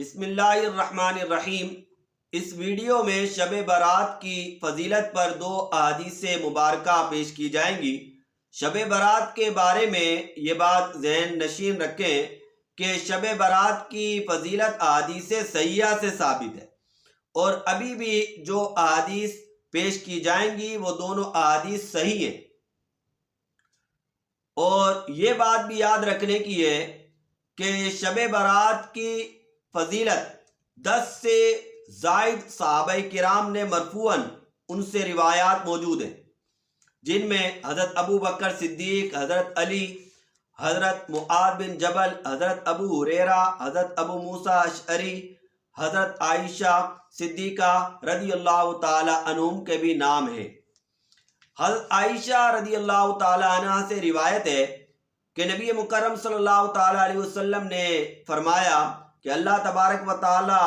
بسم اللہ الرحمن الرحیم۔ اس ویڈیو میں شب برات کی فضیلت پر دو احادیث مبارکہ پیش کی جائیں گی۔ شب برات کے بارے میں یہ بات ذہن نشین رکھیں کہ شب برات کی فضیلت احادیث صحیحہ سے ثابت ہے، اور ابھی بھی جو احادیث پیش کی جائیں گی وہ دونوں احادیث صحیح ہیں۔ اور یہ بات بھی یاد رکھنے کی ہے کہ شب برات کی فضیلت 10 سے زائد صحابہ کرام نے مرفوعاً ان سے روایات موجود ہیں، جن میں حضرت ابو بکر صدیق، حضرت علی، حضرت معاذ بن جبل، حضرت ابو ہریرہ، حضرت ابو موسیٰ اشعری، حضرت عائشہ صدیقہ رضی اللہ تعالی عنہم کے بھی نام ہیں۔ حضرت عائشہ رضی اللہ تعالی عنہ سے روایت ہے کہ نبی مکرم صلی اللہ تعالی علیہ وسلم نے فرمایا کہ اللہ تبارک و تعالی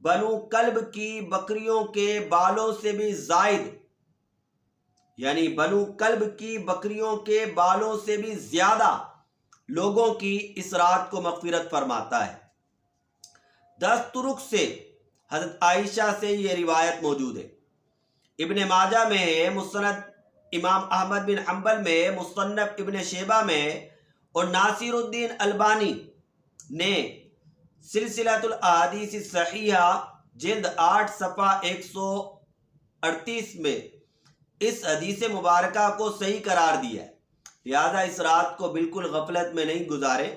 بنو کلب کی بکریوں کے بالوں سے بھی زائد، یعنی بنو کلب کی بکریوں کے بالوں سے بھی زیادہ لوگوں کی اس رات کو مغفرت فرماتا ہے۔ 10 طرق سے حضرت عائشہ سے یہ روایت موجود ہے۔ ابن ماجہ میں ہے، مسند امام احمد بن حنبل میں، مصنف ابن شیبہ میں، اور ناصر الدین البانی نے سلسلۃ الاحادیث الصحیحہ جلد 8 صفحہ 138 میں اس حدیث مبارکہ کو صحیح قرار دیا ہے۔ لہذا اس رات کو بالکل غفلت میں نہیں گزارے،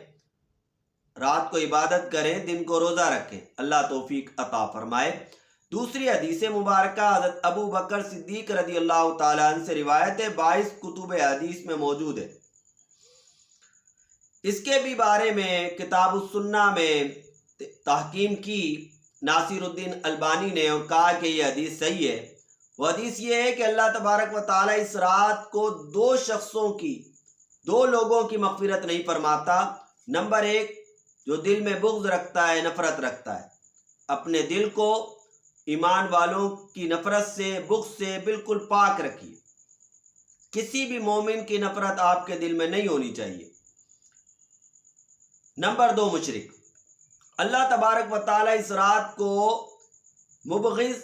رات کو عبادت کریں، دن کو روزہ رکھیں، اللہ توفیق عطا فرمائے۔ دوسری حدیث مبارکہ حضرت ابو بکر صدیق رضی اللہ تعالیٰ عنہ سے روایت ہے، 22 کتب حدیث میں موجود ہے۔ اس کے بھی بارے میں کتاب السنہ میں تحقیم کی ناصر الدین البانی نے، اور کہا کہ یہ حدیث صحیح ہے۔ وہ حدیث یہ ہے کہ اللہ تبارک و تعالیٰ اس رات کو دو لوگوں کی مغفرت نہیں فرماتا۔ نمبر 1، جو دل میں بغض رکھتا ہے، نفرت رکھتا ہے، اپنے دل کو ایمان والوں کی نفرت سے، بغض سے بالکل پاک رکھیے۔ کسی بھی مومن کی نفرت آپ کے دل میں نہیں ہونی چاہیے۔ نمبر 2، مشرک۔ اللہ تبارک و تعالیٰ اس رات کو مبغض،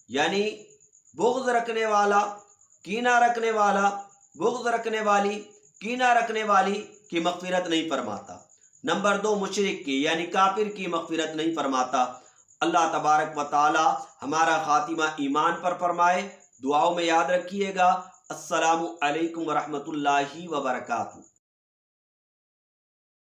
یعنی بغض رکھنے والا، کینہ رکھنے والا، بغض رکھنے والی، کینہ رکھنے والی کی مغفرت نہیں فرماتا۔ نمبر 2، مشرک کی، یعنی کافر کی مغفرت نہیں فرماتا۔ اللہ تبارک و تعالی ہمارا خاتمہ ایمان پر فرمائے۔ دعاؤں میں یاد رکھیے گا۔ السلام علیکم ورحمۃ اللہ وبرکاتہ۔